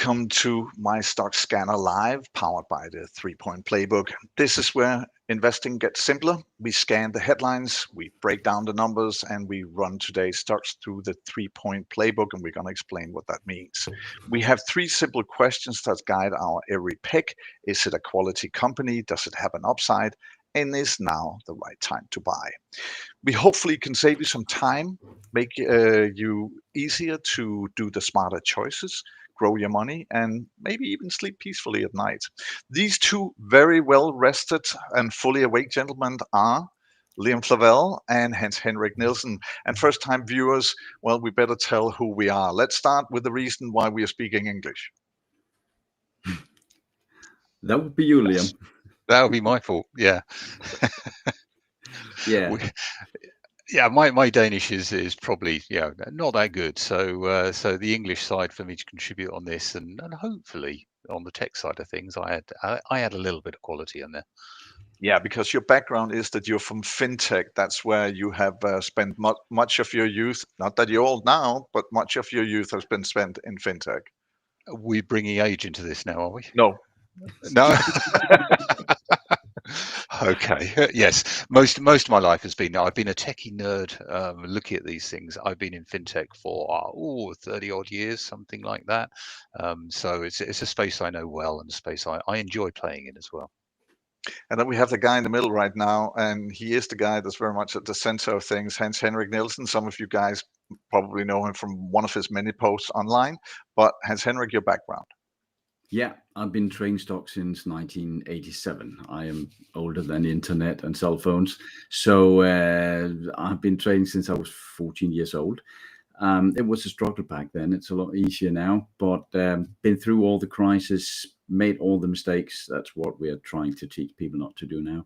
Welcome to MyStockScanner Live, powered by the 3-Point Playbook. This is where investing gets simpler. We scan the headlines, we break down the numbers, and we run today's stocks through the 3-Point Playbook, and we're going to explain what that means. We have 3 simple questions that guide our every pick. Is it a quality company? Does it have an upside? And is now the right time to buy? We hopefully can save you some time, make you easier to do the smarter choices, grow your money, and maybe even sleep peacefully at night. These 2 very well rested and fully awake gentlemen are Liam Flavel and Hans Henrik Nielsen. And first time viewers, well, we better tell who we are. Let's start with the reason why we are speaking English. That would be you, Liam. That would be my fault. Yeah. Yeah. Yeah, my Danish is probably not that good. So the English side for me to contribute on this, and hopefully on the tech side of things, I had a little bit of quality in there. Yeah, because your background is that you're from fintech. That's where you have spent much of your youth. Not that you're old now, but much of your youth has been spent in fintech. Are we bringing age into this now, are we? No. No. Okay. Yes. Most of my life has been. I've been a techie nerd. Looking at these things, I've been in fintech for 30 odd years, something like that. So it's a space I know well, and a space I enjoy playing in as well. And then we have the guy in the middle right now, and he is the guy that's very much at the center of things, Hans Henrik Nielsen. Some of you guys probably know him from one of his many posts online. But Hans Henrik, your background. Yeah, I've been trading stocks since 1987. I am older than the internet and cell phones. So I've been trading since I was 14 years old. It was a struggle back then. It's a lot easier now, but been through all the crises, made all the mistakes. That's what we are trying to teach people not to do now.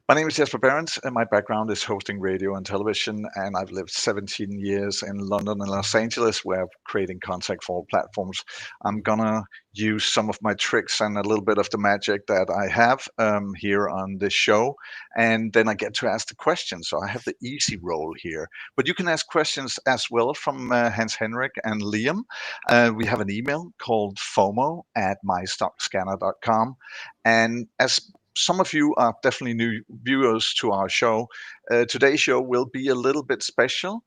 My name is Jesper Behrens, and my background is hosting radio and television, and I've lived 17 years in London and Los Angeles, where I'm creating content for all platforms. I'm gonna use some of my tricks and a little bit of the magic that I have here on this show, and then I get to ask the questions. So I have the easy role here, but you can ask questions as well from Hans Henrik and Liam. We have an email called FOMO@mystockscanner.com, and as some of you are definitely new viewers to our show. Today's show will be a little bit special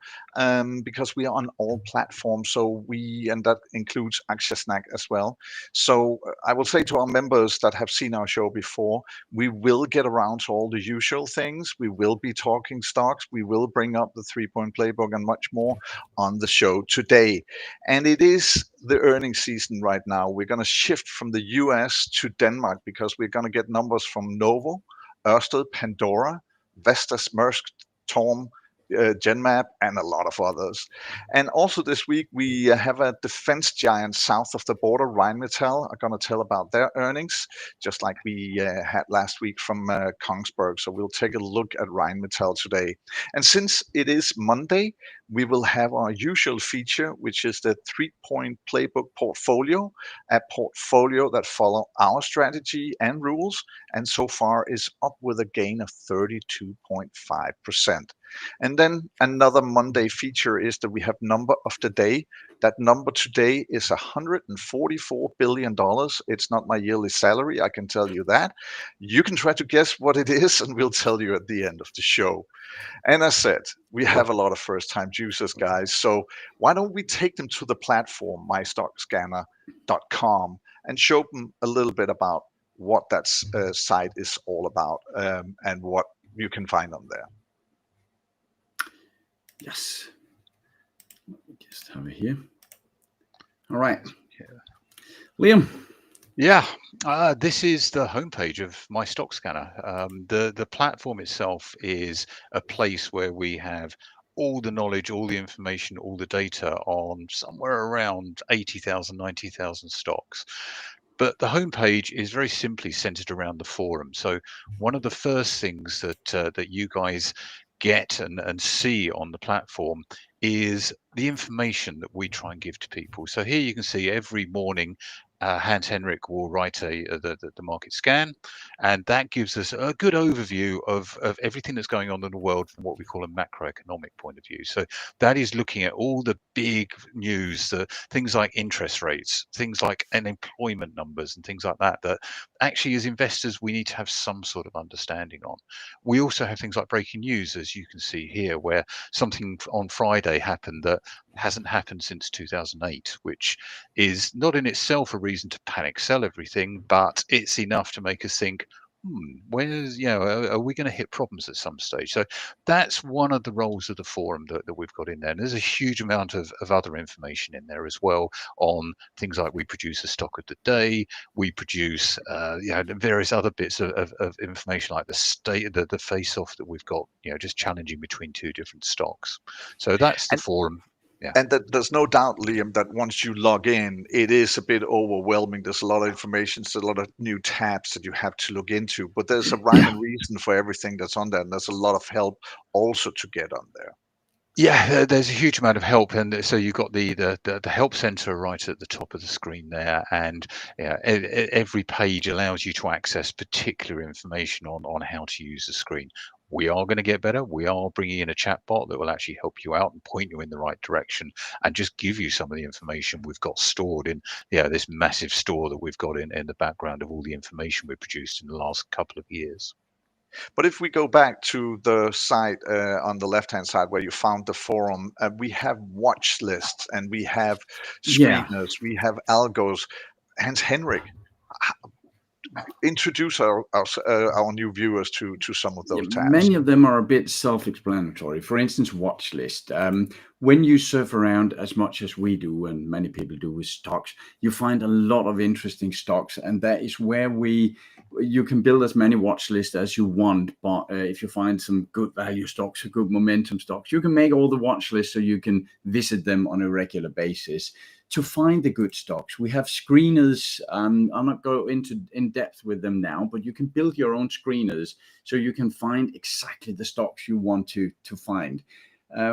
because we are on all platforms. And that includes Aktiesnack as well. So I will say to our members that have seen our show before, we will get around to all the usual things. We will be talking stocks. We will bring up the 3-Point Playbook and much more on the show today. And it is the earnings season right now. We're going to shift from the US to Denmark because we're going to get numbers from Novo, Ørsted, Pandora, Vestas, Maersk, Torm, Genmab, and a lot of others. And also this week, we have a defense giant south of the border, Rheinmetall, are going to tell about their earnings, just like we had last week from Kongsberg. So we'll take a look at Rheinmetall today. And since it is Monday, we will have our usual feature, which is the 3-Point Playbook portfolio, a portfolio that follow our strategy and rules, and so far is up with a gain of 32.5%. And then another Monday feature is that we have number of the day. That number today is $144 billion. It's not my yearly salary, I can tell you that. You can try to guess what it is, and we'll tell you at the end of the show. And as said, we have a lot of first-time users, guys. So why don't we take them to the platform, MyStockScanner.com, and show them a little bit about what that site is all about and what you can find on there. Yes. Let me just have it here. All right. Yeah. Liam. Yeah, this is the homepage of MyStockScanner. The platform itself is a place where we have all the knowledge, all the information, all the data on somewhere around 80,000, 90,000 stocks. But the homepage is very simply centered around the forum. So one of the first things that you guys get and see on the platform is the information that we try and give to people. So here you can see every morning Hans Henrik will write the market scan, and that gives us a good overview of everything that's going on in the world from what we call a macroeconomic point of view. So that is looking at all the big news, things like interest rates, things like unemployment numbers and things like that, that actually as investors we need to have some sort of understanding on. We also have things like breaking news, as you can see here, where something on Friday happened that hasn't happened since 2008, which is not in itself a reason to panic sell everything, but it's enough to make us think, where's, are we going to hit problems at some stage? So that's one of the roles of the forum that we've got in there. And there's a huge amount of other information in there as well, on things like we produce a stock of the day, we produce various other bits of information like the state, the face off that we've got, just challenging between two different stocks. So that's the forum. Yeah. And there's no doubt, Liam, that once you log in, it is a bit overwhelming. There's a lot of information, there's a lot of new tabs that you have to look into, but there's a rhyme and reason for everything that's on there. And there's a lot of help also to get on there. Yeah, there's a huge amount of help, and so you've got the help center right at the top of the screen there, and every page allows you to access particular information on how to use the screen. We are going to get better. We are bringing in a chat bot that will actually help you out and point you in the right direction, and just give you some of the information we've got stored in this massive store that we've got in the background of all the information we've produced in the last couple of years. But if we go back to the site on the left-hand side where you found the forum, we have watch lists and we have screeners, we have algos. Hans Henrik, introduce our new viewers to some of those tabs. Many of them are a bit self-explanatory. For instance, watch list. When you surf around as much as we do, and many people do with stocks, you find a lot of interesting stocks, and that is where you can build as many watch lists as you want. But if you find some good value stocks or good momentum stocks, you can make all the watch lists so you can visit them on a regular basis. To find the good stocks, we have screeners. I'll not go into in depth with them now, but you can build your own screeners so you can find exactly the stocks you want to find.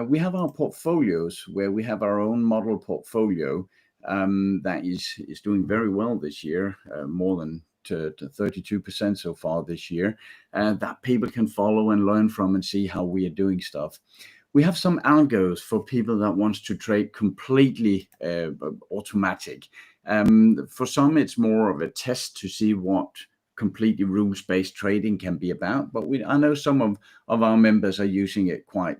We have our portfolios where we have our own model portfolio that is doing very well this year, more than to 32% so far this year, that people can follow and learn from and see how we are doing stuff. We have some algos for people that wants to trade completely automatic. For some, it's more of a test to see what completely rules-based trading can be about. But I know some of our members are using it quite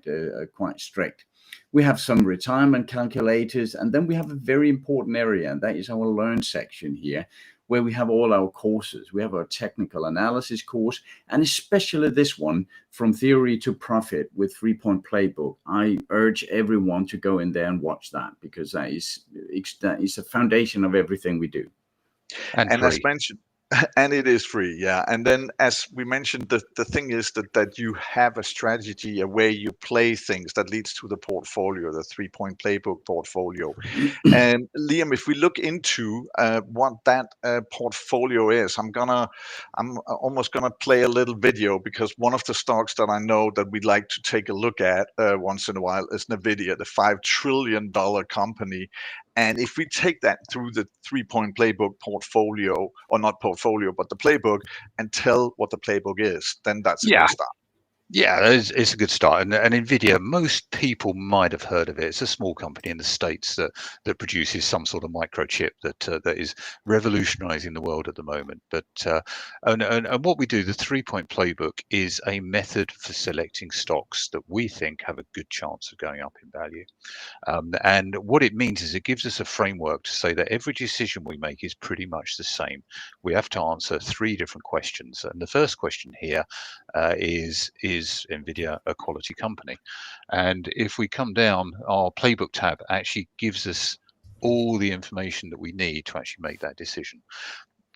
strict. We have some retirement calculators, and then we have a very important area, and that is our Learn section here, where we have all our courses. We have our technical analysis course, and especially this one, From Theory to Profit with 3-Point Playbook. I urge everyone to go in there and watch that, because that is a foundation of everything we do. And as mentioned, and it is free, yeah. And then, as we mentioned, the thing is that you have a strategy, a way you play things that leads to the portfolio, the 3-Point Playbook portfolio. And Liam, if we look into what that portfolio is, I'm almost gonna play a little video, because one of the stocks that I know that we'd like to take a look at once in a while is Nvidia, the $5 trillion company. And if we take that through the 3-Point Playbook portfolio, or not portfolio, but the playbook, and tell what the playbook is, then that's a good start. Yeah, it's a good start. And Nvidia, most people might have heard of it. It's a small company in the States that produces some sort of microchip that is revolutionizing the world at the moment. But and what we do, the 3-Point Playbook, is a method for selecting stocks that we think have a good chance of going up in value. And what it means is it gives us a framework to say that every decision we make is pretty much the same. We have to answer 3 different questions. And the first question here is Nvidia a quality company? And if we come down, our playbook tab actually gives us all the information that we need to actually make that decision.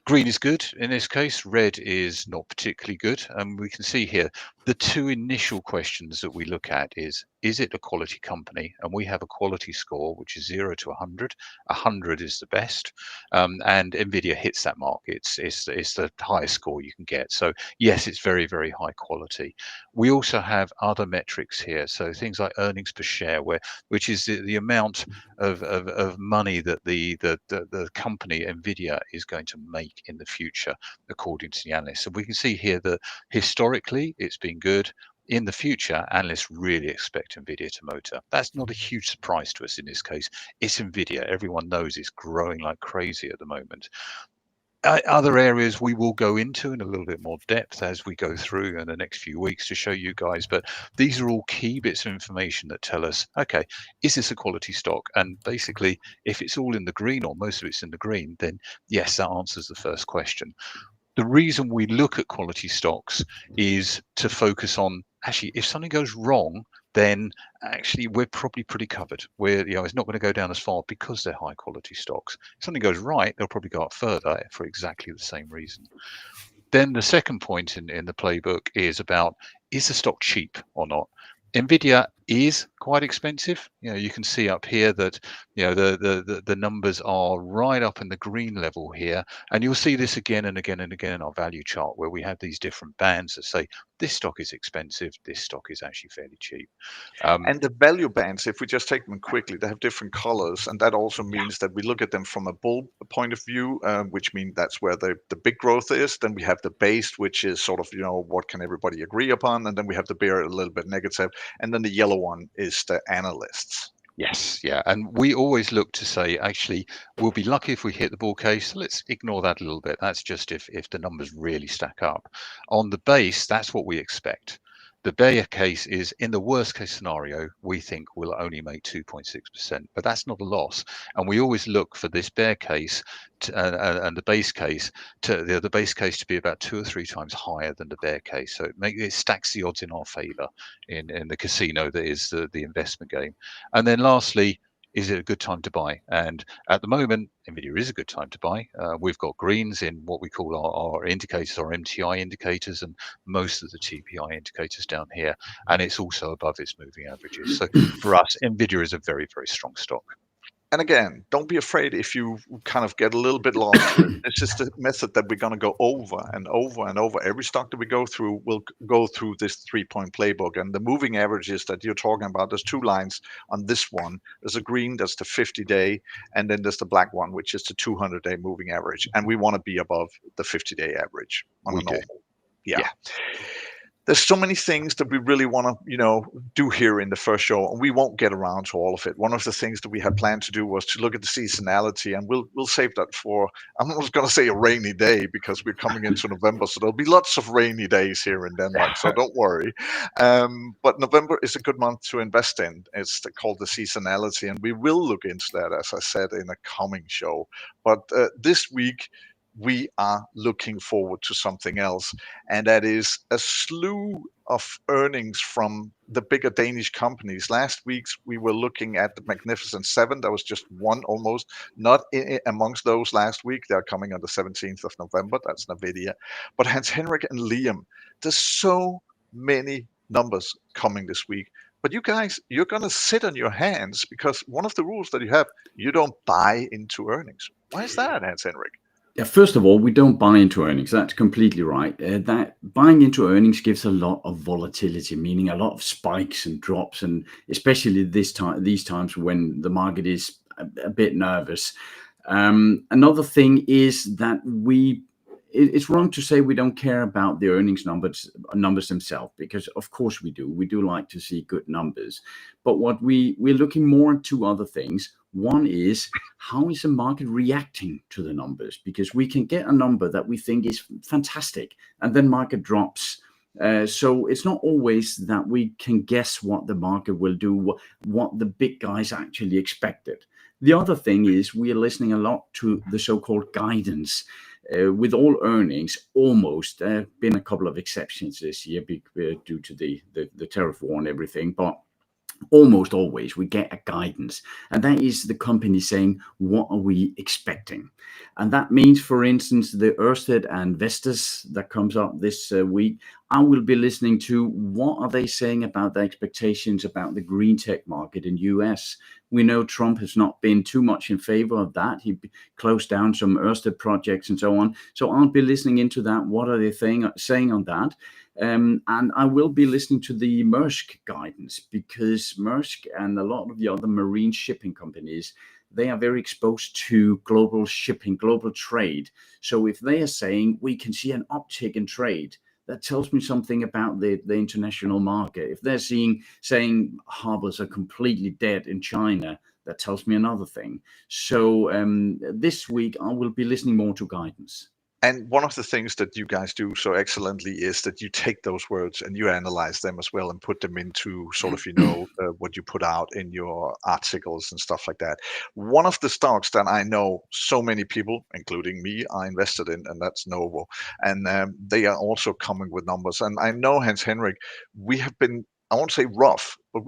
Green is good in this case, red is not particularly good. And we can see here The two initial questions that we look at is it a quality company? And we have a quality score, which is 0 to 100. 100 is the best. And NVIDIA hits that mark. It's the highest score you can get. So yes, it's very, very high quality. We also have other metrics here. So things like earnings per share, which is the amount of money that the company NVIDIA is going to make in the future, according to the analysts. So we can see here that historically it's been good. In the future, analysts really expect NVIDIA to motor. That's not a huge surprise to us in this case. It's NVIDIA. Everyone knows it's growing like crazy at the moment. Other areas we will go into in a little bit more depth as we go through in the next few weeks to show you guys, but these are all key bits of information that tell us, okay, is this a quality stock? And basically, if it's all in the green or most of it's in the green, then yes, that answers the first question. The reason we look at quality stocks is to focus on, actually, if something goes wrong, then actually we're probably pretty covered. It's not going to go down as far because they're high quality stocks. If something goes right, they'll probably go up further for exactly the same reason. Then the second point in the playbook is about, is the stock cheap or not? NVIDIA is quite expensive. You can see up here that the numbers are right up in the green level here, and you'll see this again and again and again in our value chart, where we have these different bands that say this stock is expensive, this stock is actually fairly cheap. And the value bands, if we just take them quickly, they have different colors, and that also means that we look at them from a bull point of view, which means that's where the big growth is. Then we have the base, which is sort of what can everybody agree upon, and then we have the bear a little bit negative, and then the yellow one is the analysts. Yes, yeah, and we always look to say, actually, we'll be lucky if we hit the bull case. Let's ignore that a little bit. That's just if the numbers really stack up. On the base, that's what we expect. The bear case is, in the worst case scenario, we think we'll only make 2.6%, but that's not a loss. And we always look for this bear case and the base case the base case to be about 2 or 3 times higher than the bear case. So it stacks the odds in our favor in the casino that is the investment game. And then lastly, is it a good time to buy? And at the moment, NVIDIA is a good time to buy. We've got greens in what we call our indicators, our MTI indicators, and most of the TPI indicators down here. And it's also above its moving averages. So for us, NVIDIA is a very, very strong stock. And again, don't be afraid if you kind of get a little bit lost here. This is the method that we're going to go over and over and over. Every stock that we go through will go through this 3-point playbook. And the moving averages that you're talking about, there's 2 lines on this one. There's a green, that's the 50-day, and then there's the black one, which is the 200-day moving average. And we want to be above the 50-day average on a normal. Yeah. There's so many things that we really want to, do here in the first show, and we won't get around to all of it. One of the things that we had planned to do was to look at the seasonality, and we'll save that for, I'm almost going to say a rainy day, because we're coming into November, so there'll be lots of rainy days here in Denmark, so don't worry. But November is a good month to invest in. It's called the seasonality, and we will look into that, as I said, in a coming show. But this week, we are looking forward to something else, and that is a slew of earnings from the bigger Danish companies. Last week we were looking at the Magnificent Seven. There was just one almost not amongst those last week. They're coming on the 17th of November. That's NVIDIA. But Hans Henrik and Liam, there's so many numbers coming this week. But you guys, you're going to sit on your hands, because one of the rules that you have, you don't buy into earnings. Why is that, Hans Henrik? Yeah, first of all, we don't buy into earnings. That's completely right. That buying into earnings gives a lot of volatility, meaning a lot of spikes and drops, and especially these times when the market is a bit nervous. Another thing is that it's wrong to say we don't care about the earnings numbers themselves, because of course we do. We do like to see good numbers, but what we're looking more into other things. One is, how is the market reacting to the numbers? Because we can get a number that we think is fantastic, and then market drops. So it's not always that we can guess what the market will do, what the big guys actually expected. The other thing is, we are listening a lot to the so-called guidance. With all earnings, almost, there have been a couple of exceptions this year due to the tariff war and everything, but almost always we get a guidance, and that is the company saying what are we expecting. And that means, for instance, the Ørsted and Vestas that comes up this week, I will be listening to what are they saying about their expectations about the green tech market in US. We know Trump has not been too much in favor of that. He closed down some Ørsted projects and so on. So I'll be listening into that. What are they saying on that? And I will be listening to the Maersk guidance, because Maersk and a lot of the other marine shipping companies, they are very exposed to global shipping, global trade. So if they are saying we can see an uptick in trade, that tells me something about the international market. If they're saying harbors are completely dead in China, that tells me another thing. So this week I will be listening more to guidance. And one of the things that you guys do so excellently is that you take those words and you analyze them as well and put them into sort of, what you put out in your articles and stuff like that. One of the stocks that I know so many people, including me, are invested in, and that's Novo. And they are also coming with numbers. And I know, Hans Henrik, we have been, I won't say rough, but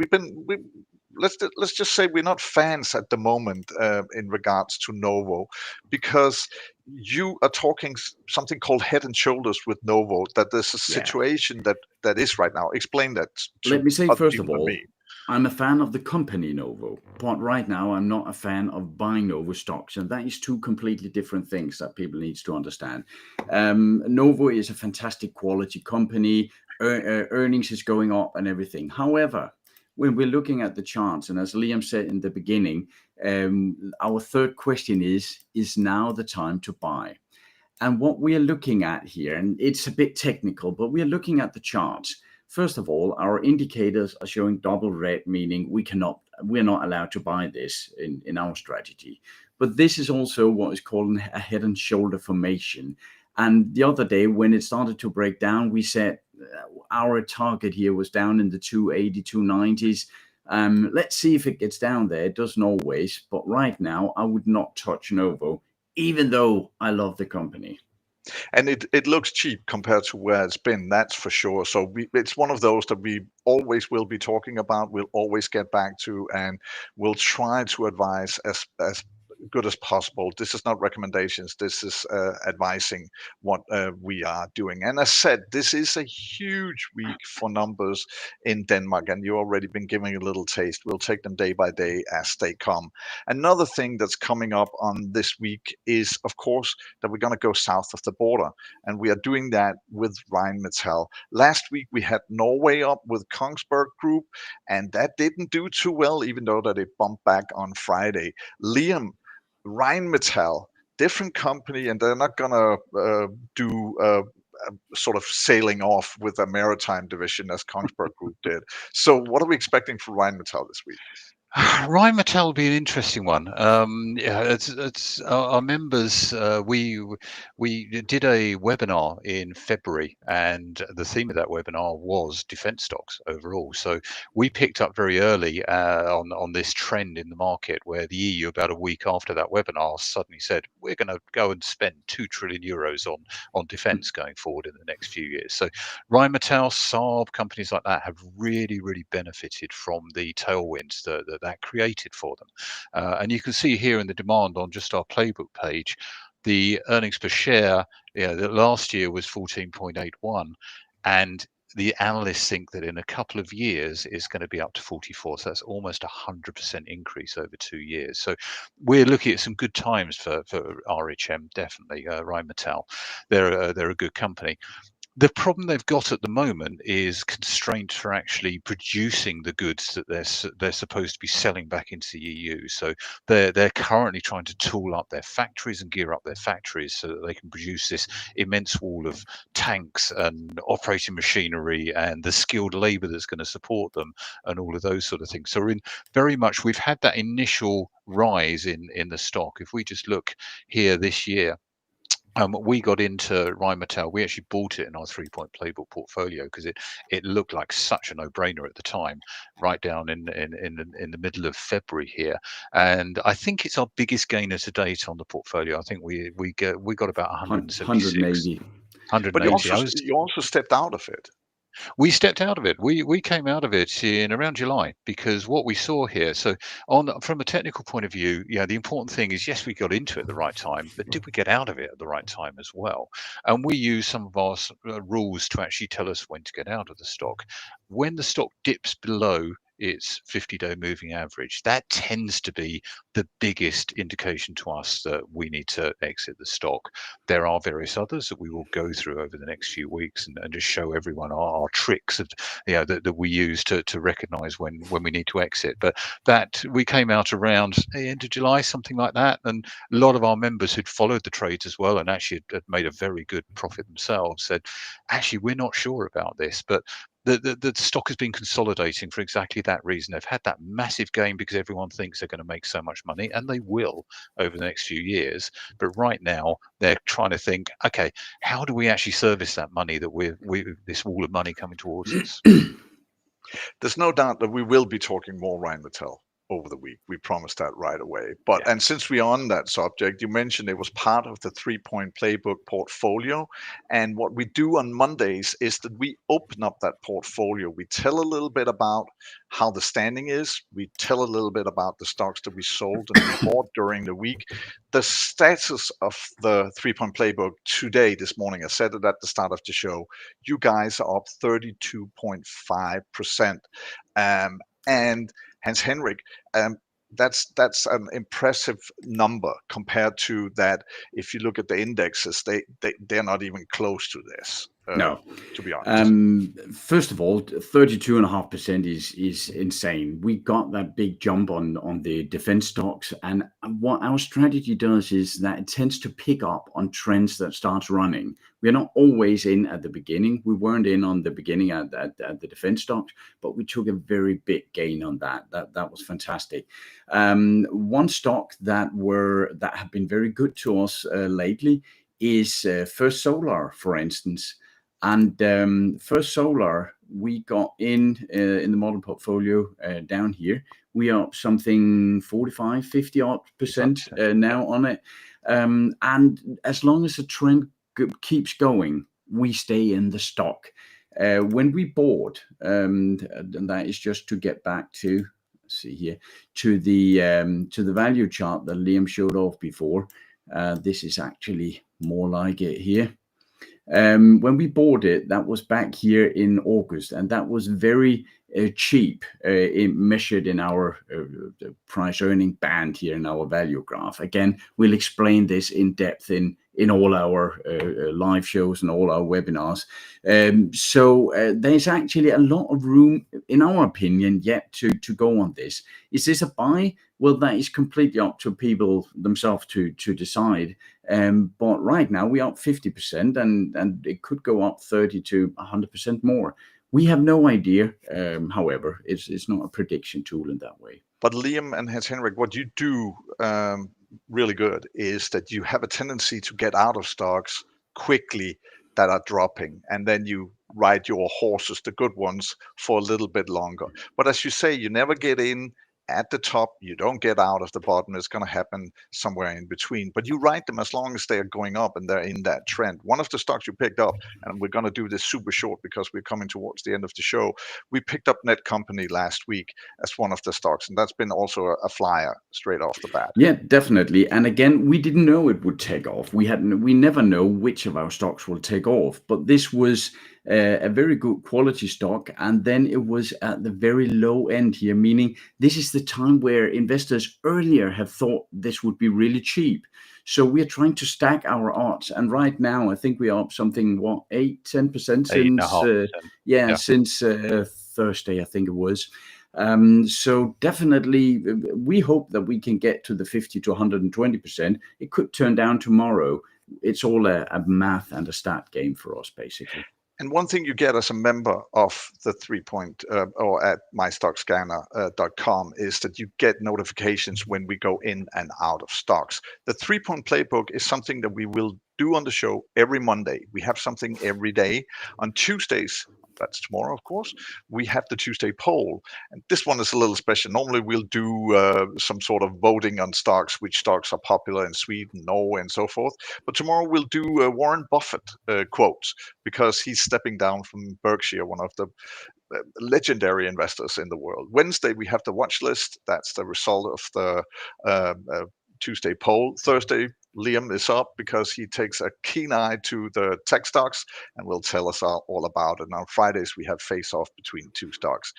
let's just say we're not fans at the moment in regards to Novo, because you are talking something called head and shoulders with Novo, that there's a situation that is right now. Explain that to Let me say, other first of people than all, me. I'm a fan of the company Novo, but right now I'm not a fan of buying Novo stocks, and that is two completely different things that people need to understand. Novo is a fantastic quality company, earnings is going up and everything. However, when we're looking at the charts, and as Liam said in the beginning, our third question is now the time to buy? And what we are looking at here, and it's a bit technical, but we are looking at the charts. First of all, our indicators are showing double red, meaning we're not allowed to buy this in our strategy. But this is also what is called a head and shoulder formation. And the other day, when it started to break down, we said our target here was down in the 280, 290s. Let's see if it gets down there. It doesn't always, but right now I would not touch Novo, even though I love the company. And it looks cheap compared to where it's been, that's for sure. So it's one of those that we always will be talking about, we'll always get back to, and we'll try to advise as good as possible. This is not recommendations, this is advising what we are doing. And as said, this is a huge week for numbers in Denmark, and you've already been giving a little taste. We'll take them day by day as they come. Another thing that's coming up on this week is, of course, that we're going to go south of the border, and we are doing that with Rheinmetall. Last week we had Norway up with Kongsberg Group, and that didn't do too well, even though that it bumped back on Friday. Liam, Rheinmetall, different company, and they're not gonna do sort of sailing off with a maritime division as Kongsberg Group did. So what are we expecting for Rheinmetall this week? Rheinmetall will be an interesting one. Yeah, it's our members. We did a webinar in February, and the theme of that webinar was defence stocks overall. So we picked up very early on this trend in the market, where the EU, about a week after that webinar, suddenly said we're going to go and spend 2 trillion euros on defence going forward in the next few years. So Rheinmetall, Saab, companies like that have really benefited from the tailwinds that created for them. And you can see here in the demand on just our playbook page, the earnings per share, the last year was 14.81, and the analysts think that in a couple of years it's going to be up to 44. So that's almost 100% increase over 2 years. So we're looking at some good times for RHM, definitely. Rheinmetall, they're a good company. The problem they've got at the moment is constraints for actually producing the goods that they're supposed to be selling back into the EU. So they're currently trying to tool up their factories and gear up their factories so that they can produce this immense wall of tanks and operating machinery and the skilled labour that's going to support them and all of those sort of things. So we've had that initial rise in the stock. If we just look here this year, we got into Rheinmetall. We actually bought it in our 3-point playbook portfolio because it looked like such a no-brainer at the time, right down in the middle of February here. And I think it's our biggest gainer to date on the portfolio. I think we got about 176. 180. 180. But you also stepped out of it. We stepped out of it. We came out of it in around July because what we saw here. So from a technical point of view, yeah, the important thing is yes, we got into it at the right time, but did we get out of it at the right time as well? And we use some of our rules to actually tell us when to get out of the stock. When the stock dips below its 50-day moving average, that tends to be the biggest indication to us that we need to exit the stock. There are various others that we will go through over the next few weeks and just show everyone our tricks of, that we use to recognize when we need to exit. But that we came out around the end of July, something like that, and a lot of our members who'd followed the trades as well and actually had made a very good profit themselves said, actually, we're not sure about this, but the stock has been consolidating for exactly that reason. They've had that massive gain because everyone thinks they're going to make so much money, and they will over the next few years. But right now, they're trying to think, okay, how do we actually service that money that we this wall of money coming towards us? There's no doubt that we will be talking more Rheinmetall over the week. We promised that right away. But Yeah. and since we're on that subject, you mentioned it was part of the 3-point playbook portfolio. And what we do on Mondays is that we open up that portfolio. We tell a little bit about how the standing is. We tell a little bit about the stocks that we sold and we bought during the week. The status of the 3-point playbook today, this morning, I said it at the start of the show, you guys are up 32.5%. And Hans Henrik, that's an impressive number compared to that. If you look at the indexes, they're not even close to this. No. To be honest. First of all, 32.5% is insane. We got that big jump on the defense stocks, and what our strategy does is that it tends to pick up on trends that start running. We're not always in at the beginning. We weren't in on the beginning at the defense stocks, but we took a very big gain on that. That was fantastic. One stock that have been very good to us lately is First Solar, for instance. And First Solar, we got in the model portfolio down here. We are up something 45, 50% now on it. And as long as the trend keeps going, we stay in the stock. When we bought, and that is just to get back to, let's see here, to the value chart that Liam showed off before. This is actually more like it here. When we bought it, that was back here in August, and that was very cheap, measured in our price earning band here in our value graph. Again, we'll explain this in depth in all our live shows and all our webinars. So there's actually a lot of room, in our opinion, yet to go on this. Is this a buy? Well, that is completely up to people themselves to decide. But right now we are up 50%, and it could go up 30 to 100% more. We have no idea. However, it's not a prediction tool in that way. But Liam and Hans Henrik, what you do really good is that you have a tendency to get out of stocks quickly that are dropping, and then you ride your horses, the good ones, for a little bit longer. But as you say, you never get in at the top, you don't get out of the bottom. It's going to happen somewhere in between, but you ride them as long as they are going up and they're in that trend. One of the stocks you picked up, and we're going to do this super short because we're coming towards the end of the show, we picked up Netcompany last week as one of the stocks, and that's been also a flyer straight off the bat. Yeah, definitely. And again, we didn't know it would take off. We never know which of our stocks will take off, but this was a very good quality stock, and then it was at the very low end here, meaning this is the time where investors earlier have thought this would be really cheap. So we are trying to stack our odds, and right now I think we are up something 8-10% since Thursday, I think it was. So definitely we hope that we can get to the 50 to 120%. It could turn down tomorrow. It's all a math and a stat game for us, basically. And one thing you get as a member of the 3-point or at MyStockScanner.com is that you get notifications when we go in and out of stocks. The 3-point playbook is something that we will do on the show every Monday. We have something every day. On Tuesdays, that's tomorrow, of course, we have the Tuesday poll. And this one is a little special. Normally, we'll do some sort of voting on stocks, which stocks are popular in Sweden, Norway, and so forth. But tomorrow, we'll do Warren Buffett quotes, because he's stepping down from Berkshire, one of the legendary investors in the world. Wednesday, we have the watch list. That's the result of the Tuesday poll. Thursday, Liam is up because he takes a keen eye to the tech stocks and will tell us all about it. And on Fridays, we have face off between two stocks.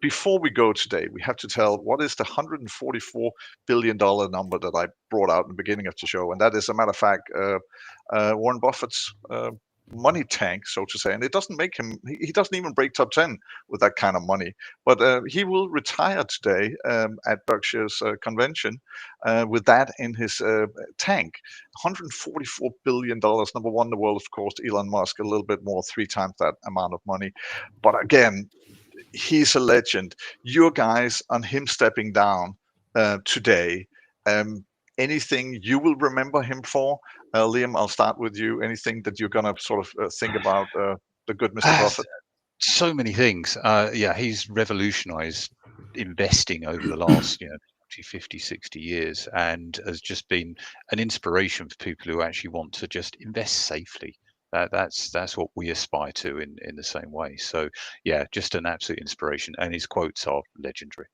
Before we go today, we have to tell what is the $144 billion number that I brought out in the beginning of the show. And that is, a matter of fact, Warren Buffett's money tank, so to say. And it doesn't make him, he doesn't even break top 10 with that kind of money. But he will retire today at Berkshire's convention with that in his tank. $144 billion. Number one in the world, of course, Elon Musk, a little bit more, 3 times that amount of money. But again, he's a legend. Your guys on him stepping down today, anything you will remember him for? Liam, I'll start with you. Anything that you're going to sort of think about the good Mr. Buffett? So many things. Yeah, he's revolutionized investing over the last 50, 60 years, and has just been an inspiration for people who actually want to just invest safely. That's what we aspire to in the same way. So yeah, just an absolute inspiration, and his quotes are legendary.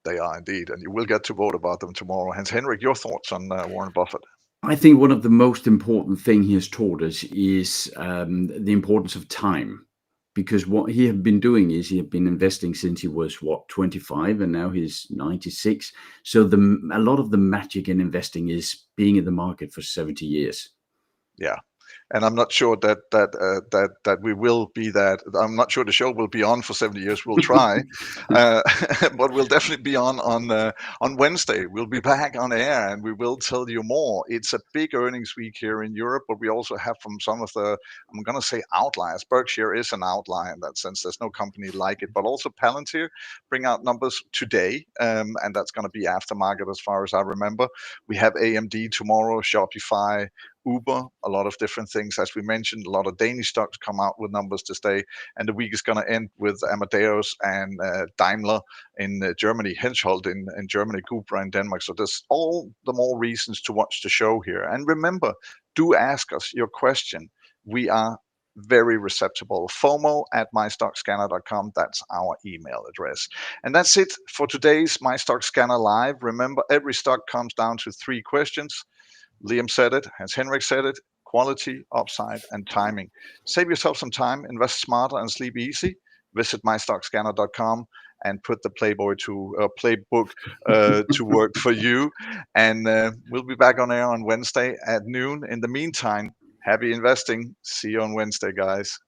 They are indeed, and you will get to vote about them tomorrow. Hans Henrik, your thoughts on Warren Buffett? I think one of the most important thing he has taught us is the importance of time, because what he had been doing is he had been investing since he was 25, and now he's 96. So a lot of the magic in investing is being in the market for 70 years. Yeah. And I'm not sure that we will be that. I'm not sure the show will be on for 70 years. We'll try, but we'll definitely be on Wednesday. We'll be back on air, and we will tell you more. It's a big earnings week here in Europe, but we also have from some of the, I'm going to say, outliers. Berkshire is an outlier in that sense. There's no company like it, but also Palantir bring out numbers today, and that's going to be aftermarket as far as I remember. We have AMD tomorrow, Shopify, Uber, a lot of different things. As we mentioned, a lot of Danish stocks come out with numbers to stay, and the week is going to end with Amadeus and Daimler in Germany, Hensoldt in Germany, Cupra in Denmark. So there's all the more reasons to watch the show here. And remember, do ask us your question. We are very receptive. FOMO@mystockscanner.com. That's our email address. And that's it for today's MyStockScanner Live. Remember, every stock comes down to 3 questions. Liam said it, Hans Henrik said it: quality, upside, and timing. Save yourself some time, invest smarter, and sleep easy. Visit mystockscanner.com and put the playbook to work for you. And we'll be back on air on Wednesday at noon. In the meantime, happy investing. See you on Wednesday, guys.